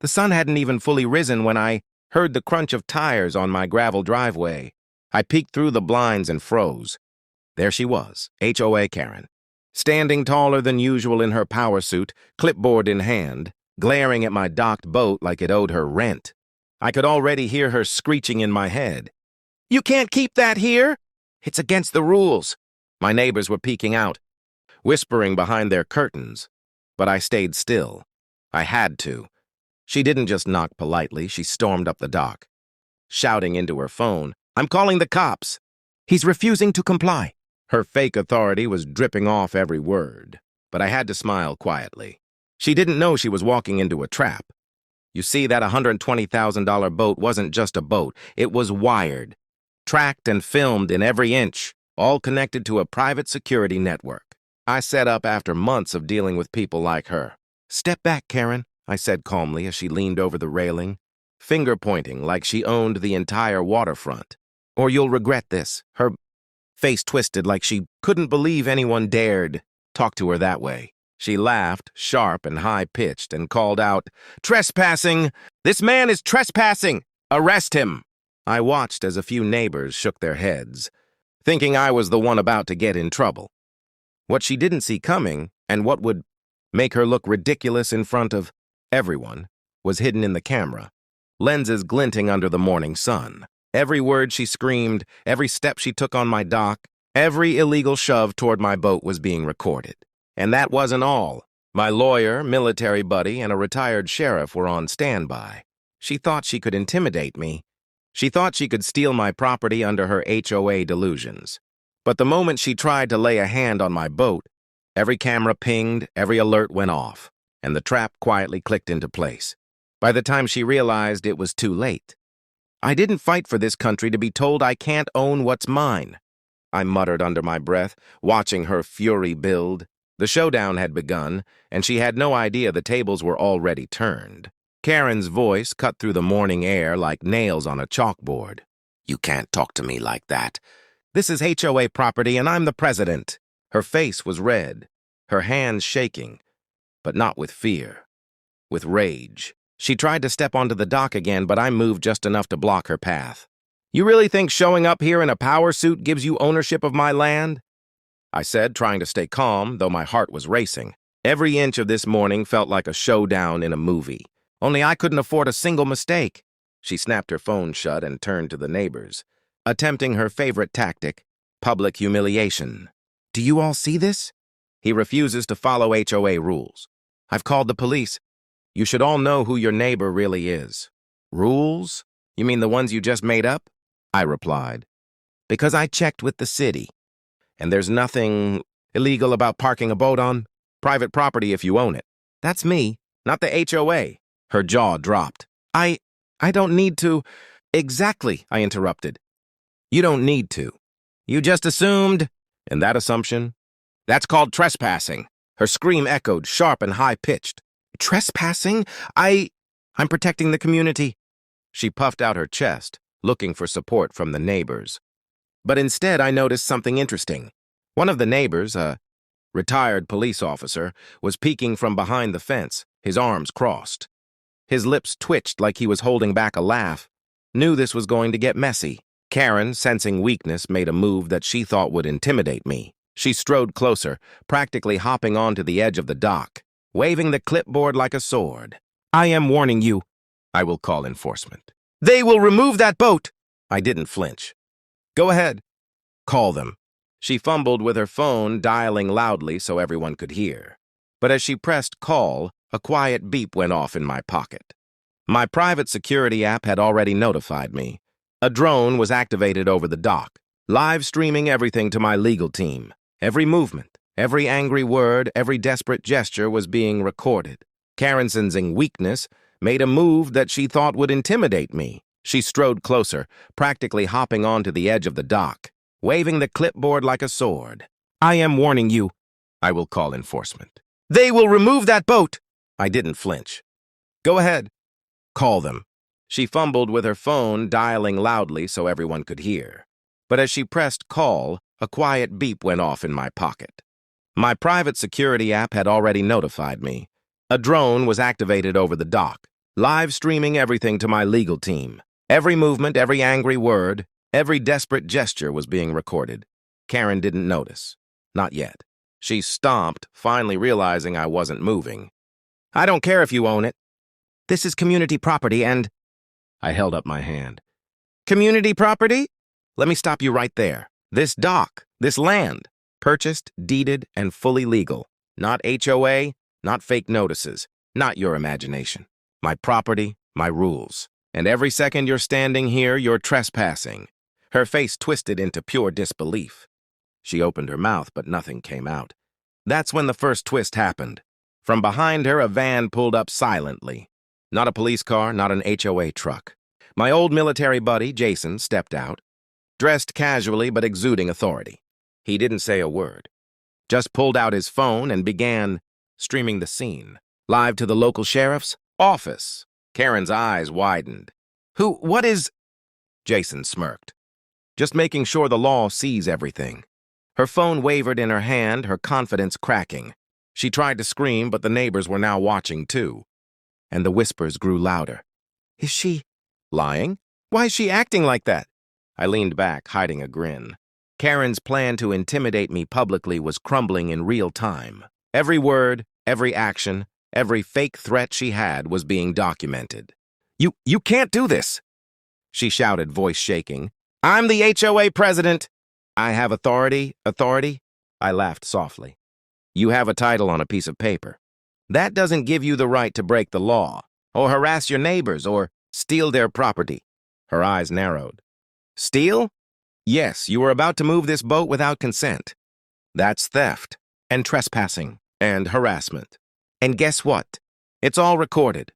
The sun hadn't even fully risen when I heard the crunch of tires on my gravel driveway. I peeked through the blinds and froze. There she was, HOA Karen, standing taller than usual in her power suit, clipboard in hand, glaring at my docked boat like it owed her rent. I could already hear her screeching in my head. "You can't keep that here! It's against the rules." My neighbors were peeking out, whispering behind their curtains, but I stayed still. I had to. She didn't just knock politely, she stormed up the dock, shouting into her phone, "I'm calling the cops. He's refusing to comply." Her fake authority was dripping off every word, but I had to smile quietly. She didn't know she was walking into a trap. You see, that $120,000 boat wasn't just a boat. It was wired, tracked and filmed in every inch, all connected to a private security network. I set up after months of dealing with people like her. "Step back, Karen," I said calmly as she leaned over the railing, finger pointing like she owned the entire waterfront. "Or you'll regret this." Her face twisted like she couldn't believe anyone dared talk to her that way. She laughed, sharp and high-pitched, and called out, "Trespassing! This man is trespassing! Arrest him!" I watched as a few neighbors shook their heads, thinking I was the one about to get in trouble. What she didn't see coming, and what would make her look ridiculous in front of everyone, was hidden in the camera, lenses glinting under the morning sun. Every word she screamed, every step she took on my dock, every illegal shove toward my boat was being recorded. And that wasn't all. My lawyer, military buddy, and a retired sheriff were on standby. She thought she could intimidate me. She thought she could steal my property under her HOA delusions. But the moment she tried to lay a hand on my boat, every camera pinged, every alert went off, and the trap quietly clicked into place. By the time she realized, it was too late. I didn't fight for this country to be told I can't own what's mine, I muttered under my breath, watching her fury build. The showdown had begun, and she had no idea the tables were already turned. Karen's voice cut through the morning air like nails on a chalkboard. "You can't talk to me like that. This is HOA property, and I'm the president." Her face was red, her hands shaking, but not with fear, with rage. She tried to step onto the dock again, but I moved just enough to block her path. "You really think showing up here in a power suit gives you ownership of my land?" I said, trying to stay calm, though my heart was racing. Every inch of this morning felt like a showdown in a movie. Only I couldn't afford a single mistake. She snapped her phone shut and turned to the neighbors, attempting her favorite tactic, public humiliation. "Do you all see this? He refuses to follow HOA rules. I've called the police. You should all know who your neighbor really is." "Rules? You mean the ones you just made up?" I replied. "Because I checked with the city, and there's nothing illegal about parking a boat on private property if you own it. That's me, not the HOA. Her jaw dropped. I don't need to." "Exactly," I interrupted. "You don't need to. You just assumed." "And that assumption? That's called trespassing." Her scream echoed, sharp and high-pitched. "Trespassing? I'm protecting the community." She puffed out her chest, looking for support from the neighbors. But instead, I noticed something interesting. One of the neighbors, a retired police officer, was peeking from behind the fence, his arms crossed. His lips twitched like he was holding back a laugh. Knew this was going to get messy. Karen, sensing weakness, made a move that she thought would intimidate me. She strode closer, practically hopping onto the edge of the dock, waving the clipboard like a sword. "I am warning you. I will call enforcement. They will remove that boat." I didn't flinch. "Go ahead. Call them." She fumbled with her phone, dialing loudly so everyone could hear. But as she pressed call, a quiet beep went off in my pocket. My private security app had already notified me. A drone was activated over the dock, live streaming everything to my legal team. Every movement, every angry word, every desperate gesture was being recorded. Karen, sensing weakness, made a move that she thought would intimidate me. She strode closer, practically hopping onto the edge of the dock, waving the clipboard like a sword. "I am warning you. I will call enforcement. They will remove that boat." I didn't flinch. "Go ahead. Call them." She fumbled with her phone, dialing loudly so everyone could hear. But as she pressed call, a quiet beep went off in my pocket. My private security app had already notified me. A drone was activated over the dock, live streaming everything to my legal team. Every movement, every angry word, every desperate gesture was being recorded. Karen didn't notice. Not yet. She stomped, finally realizing I wasn't moving. I don't care if you own it. This is community property and... I held up my hand. Community property? Let me stop you right there. This dock, this land, purchased, deeded, and fully legal. Not HOA, not fake notices, not your imagination. My property, my rules. And every second you're standing here, you're trespassing. Her face twisted into pure disbelief. She opened her mouth, but nothing came out. That's when the first twist happened. From behind her, a van pulled up silently. Not a police car, not an HOA truck. My old military buddy, Jason, stepped out, dressed casually but exuding authority. He didn't say a word, just pulled out his phone and began streaming the scene. Live to the local sheriff's office. Karen's eyes widened. What is... Jason smirked. Just making sure the law sees everything. Her phone wavered in her hand, her confidence cracking. She tried to scream, but the neighbors were now watching too. And the whispers grew louder. Is she lying? Why is she acting like that? I leaned back, hiding a grin. Karen's plan to intimidate me publicly was crumbling in real time. Every word, every action, every fake threat she had was being documented. You can't do this, she shouted, voice shaking. I'm the HOA president. I have authority. I laughed softly. You have a title on a piece of paper. That doesn't give you the right to break the law, or harass your neighbors, or steal their property. Her eyes narrowed. Steal? Yes, you were about to move this boat without consent. That's theft, and trespassing, and harassment. And guess what? It's all recorded.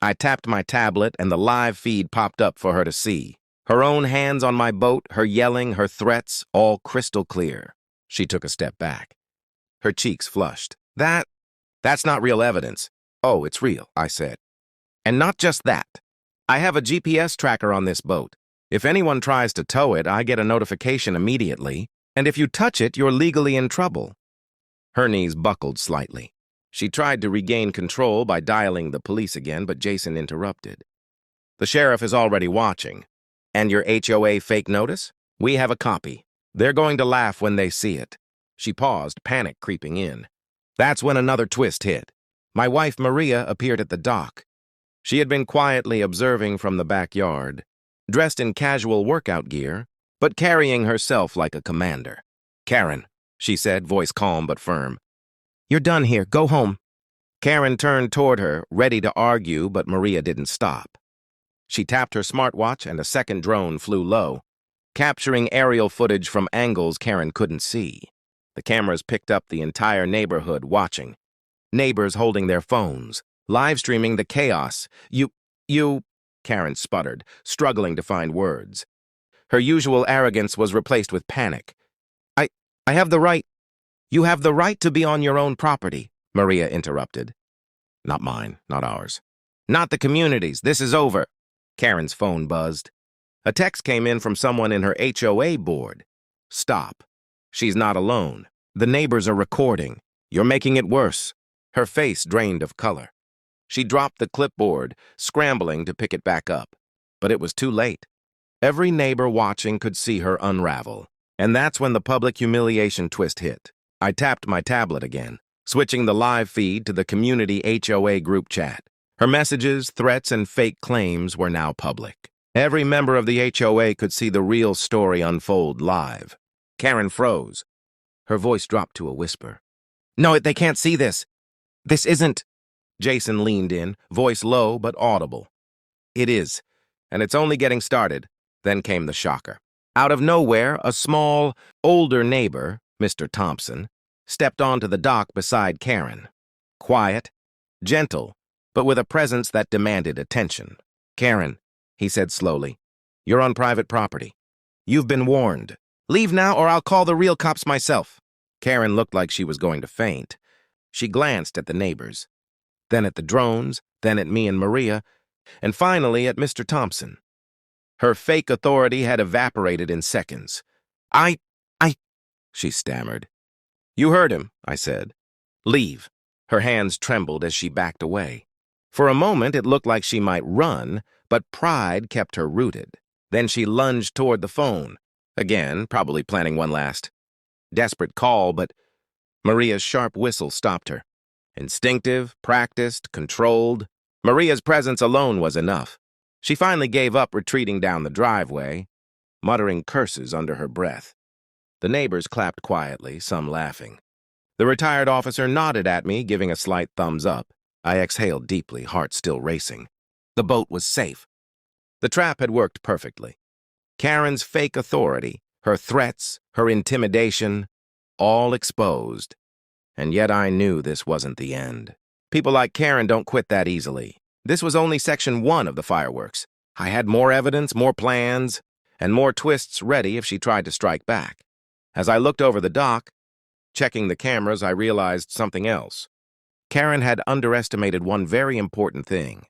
I tapped my tablet, and the live feed popped up for her to see. Her own hands on my boat, her yelling, her threats, all crystal clear. She took a step back. Her cheeks flushed. That's not real evidence. Oh, it's real, I said. And not just that. I have a GPS tracker on this boat. If anyone tries to tow it, I get a notification immediately, and if you touch it, you're legally in trouble. Her knees buckled slightly. She tried to regain control by dialing the police again, but Jason interrupted. The sheriff is already watching. And your HOA fake notice? We have a copy. They're going to laugh when they see it. She paused, panic creeping in. That's when another twist hit. My wife, Maria, appeared at the dock. She had been quietly observing from the backyard, dressed in casual workout gear, but carrying herself like a commander. Karen, she said, voice calm but firm. You're done here. Go home. Karen turned toward her, ready to argue, but Maria didn't stop. She tapped her smartwatch and a second drone flew low, capturing aerial footage from angles Karen couldn't see. The cameras picked up the entire neighborhood watching. Neighbors holding their phones, live streaming the chaos. You, Karen sputtered, struggling to find words. Her usual arrogance was replaced with panic. I have the right. You have the right to be on your own property, Maria interrupted. Not mine, not ours. Not the community's. This is over. Karen's phone buzzed. A text came in from someone in her HOA board. Stop. She's not alone. The neighbors are recording. You're making it worse. Her face drained of color. She dropped the clipboard, scrambling to pick it back up. But it was too late. Every neighbor watching could see her unravel. And that's when the public humiliation twist hit. I tapped my tablet again, switching the live feed to the community HOA group chat. Her messages, threats, and fake claims were now public. Every member of the HOA could see the real story unfold live. Karen froze. Her voice dropped to a whisper. No, they can't see this. This isn't... Jason leaned in, voice low but audible. It is, and it's only getting started. Then came the shocker. Out of nowhere, a small, older neighbor, Mr. Thompson, stepped onto the dock beside Karen. Quiet, gentle, but with a presence that demanded attention. Karen, he said slowly, you're on private property. You've been warned. Leave now or I'll call the real cops myself. Karen looked like she was going to faint. She glanced at the neighbors, then at the drones, then at me and Maria, and finally at Mr. Thompson. Her fake authority had evaporated in seconds. She stammered. You heard him, I said. Leave. Her hands trembled as she backed away. For a moment, it looked like she might run, but pride kept her rooted. Then she lunged toward the phone. Again, probably planning one last desperate call, but Maria's sharp whistle stopped her. Instinctive, practiced, controlled, Maria's presence alone was enough. She finally gave up retreating down the driveway, muttering curses under her breath. The neighbors clapped quietly, some laughing. The retired officer nodded at me, giving a slight thumbs up. I exhaled deeply, heart still racing. The boat was safe. The trap had worked perfectly. Karen's fake authority, her threats, her intimidation, all exposed. And yet I knew this wasn't the end. People like Karen don't quit that easily. This was only section 1 of the fireworks. I had more evidence, more plans, and more twists ready if she tried to strike back. As I looked over the dock, checking the cameras, I realized something else. Karen had underestimated one very important thing: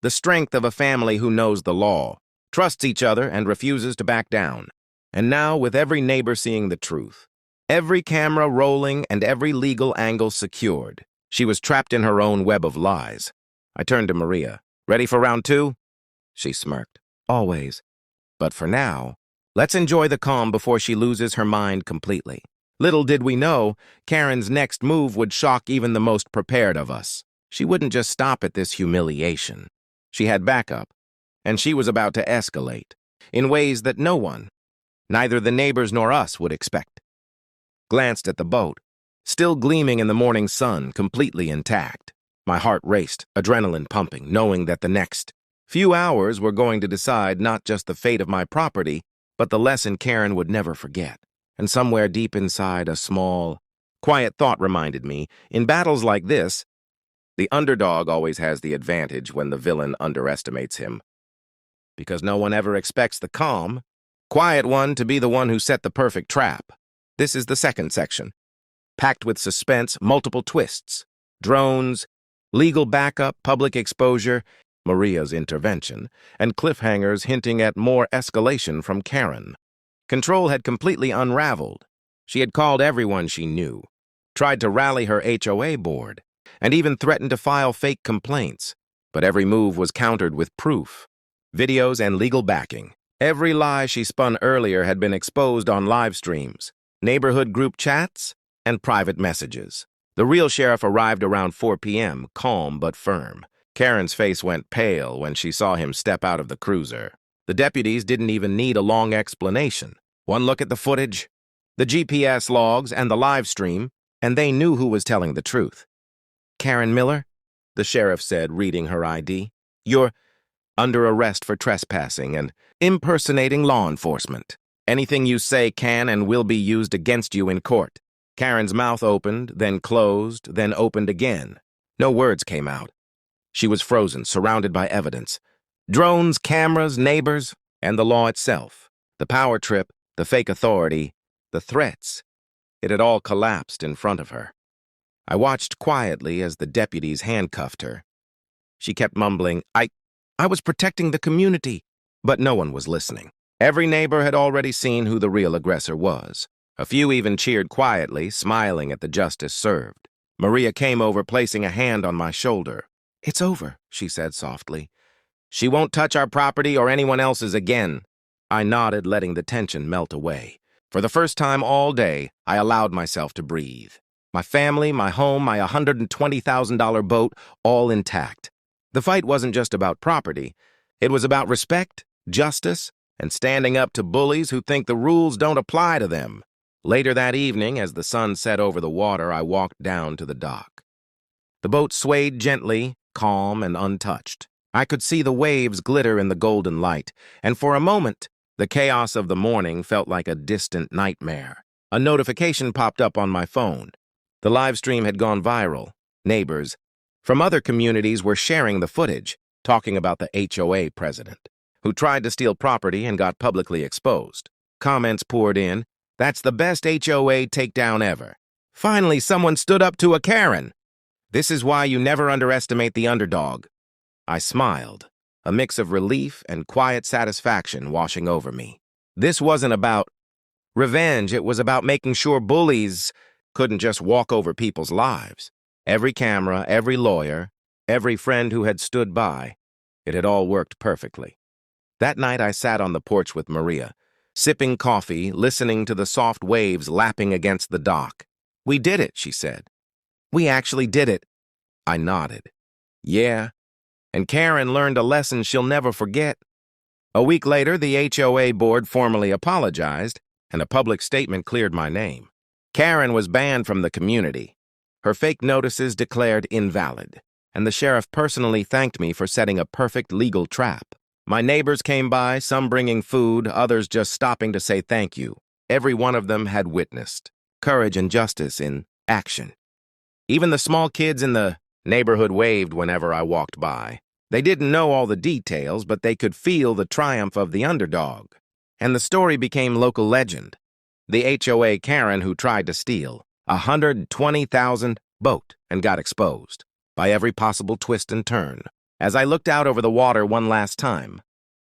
the strength of a family who knows the law, trusts each other, and refuses to back down. And now, with every neighbor seeing the truth, every camera rolling, and every legal angle secured, she was trapped in her own web of lies. I turned to Maria. "Ready for round 2? She smirked. "Always. But for now, let's enjoy the calm before she loses her mind completely." Little did we know, Karen's next move would shock even the most prepared of us. She wouldn't just stop at this humiliation. She had backup, and she was about to escalate, in ways that no one, neither the neighbors nor us, would expect. Glanced at the boat, still gleaming in the morning sun, completely intact. My heart raced, adrenaline pumping, knowing that the next few hours were going to decide not just the fate of my property, but the lesson Karen would never forget. And somewhere deep inside, a small, quiet thought reminded me, in battles like this, the underdog always has the advantage when the villain underestimates him. Because no one ever expects the calm, quiet one to be the one who set the perfect trap. This is the second section, packed with suspense, multiple twists, drones, legal backup, public exposure, Maria's intervention, and cliffhangers hinting at more escalation from Karen. Control had completely unraveled. She had called everyone she knew, tried to rally her HOA board, and even threatened to file fake complaints. But every move was countered with proof, videos, and legal backing. Every lie she spun earlier had been exposed on live streams, neighborhood group chats, and private messages. The real sheriff arrived around 4 p.m., calm but firm. Karen's face went pale when she saw him step out of the cruiser. The deputies didn't even need a long explanation. One look at the footage, the GPS logs, and the live stream, and they knew who was telling the truth. "Karen Miller," the sheriff said, reading her ID. "You're under arrest for trespassing and impersonating law enforcement. Anything you say can and will be used against you in court." Karen's mouth opened, then closed, then opened again. No words came out. She was frozen, surrounded by evidence. Drones, cameras, neighbors, and the law itself. The power trip, the fake authority, the threats. It had all collapsed in front of her. I watched quietly as the deputies handcuffed her. She kept mumbling, I was protecting the community." But no one was listening. Every neighbor had already seen who the real aggressor was. A few even cheered quietly, smiling at the justice served. Maria came over, placing a hand on my shoulder. "It's over," she said softly. "She won't touch our property or anyone else's again." I nodded, letting the tension melt away. For the first time all day, I allowed myself to breathe. My family, my home, my $120,000 boat, all intact. The fight wasn't just about property. It was about respect, justice, and standing up to bullies who think the rules don't apply to them. Later that evening, as the sun set over the water, I walked down to the dock. The boat swayed gently, calm and untouched. I could see the waves glitter in the golden light, and for a moment, the chaos of the morning felt like a distant nightmare. A notification popped up on my phone. The live stream had gone viral. Neighbors from other communities were sharing the footage, talking about the HOA president, who tried to steal property and got publicly exposed. Comments poured in, "That's the best HOA takedown ever. Finally, someone stood up to a Karen. This is why you never underestimate the underdog." I smiled, a mix of relief and quiet satisfaction washing over me. This wasn't about revenge, it was about making sure bullies couldn't just walk over people's lives. Every camera, every lawyer, every friend who had stood by. It had all worked perfectly. That night I sat on the porch with Maria, sipping coffee, listening to the soft waves lapping against the dock. "We did it," she said. "We actually did it." I nodded. "Yeah, and Karen learned a lesson she'll never forget." A week later, the HOA board formally apologized, and a public statement cleared my name. Karen was banned from the community. Her fake notices declared invalid, and the sheriff personally thanked me for setting a perfect legal trap. My neighbors came by, some bringing food, others just stopping to say thank you. Every one of them had witnessed courage and justice in action. Even the small kids in the neighborhood waved whenever I walked by. They didn't know all the details, but they could feel the triumph of the underdog. And the story became local legend. The HOA Karen who tried to steal $120,000 boat and got exposed by every possible twist and turn. As I looked out over the water one last time,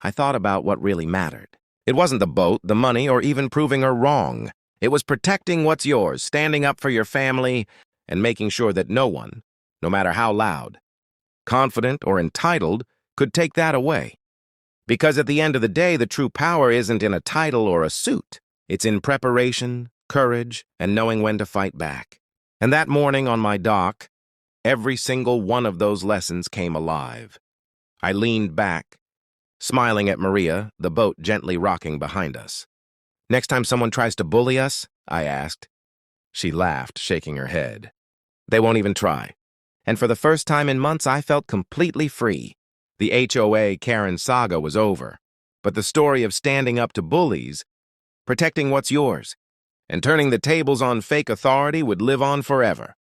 I thought about what really mattered. It wasn't the boat, the money, or even proving her wrong. It was protecting what's yours, standing up for your family, and making sure that no one, no matter how loud, confident, or entitled, could take that away. Because at the end of the day, the true power isn't in a title or a suit. It's in preparation, courage, and knowing when to fight back. And that morning on my dock, every single one of those lessons came alive. I leaned back, smiling at Maria, the boat gently rocking behind us. "Next time someone tries to bully us?" I asked. She laughed, shaking her head. "They won't even try." And for the first time in months, I felt completely free. The HOA Karen saga was over, but the story of standing up to bullies, protecting what's yours, and turning the tables on fake authority would live on forever.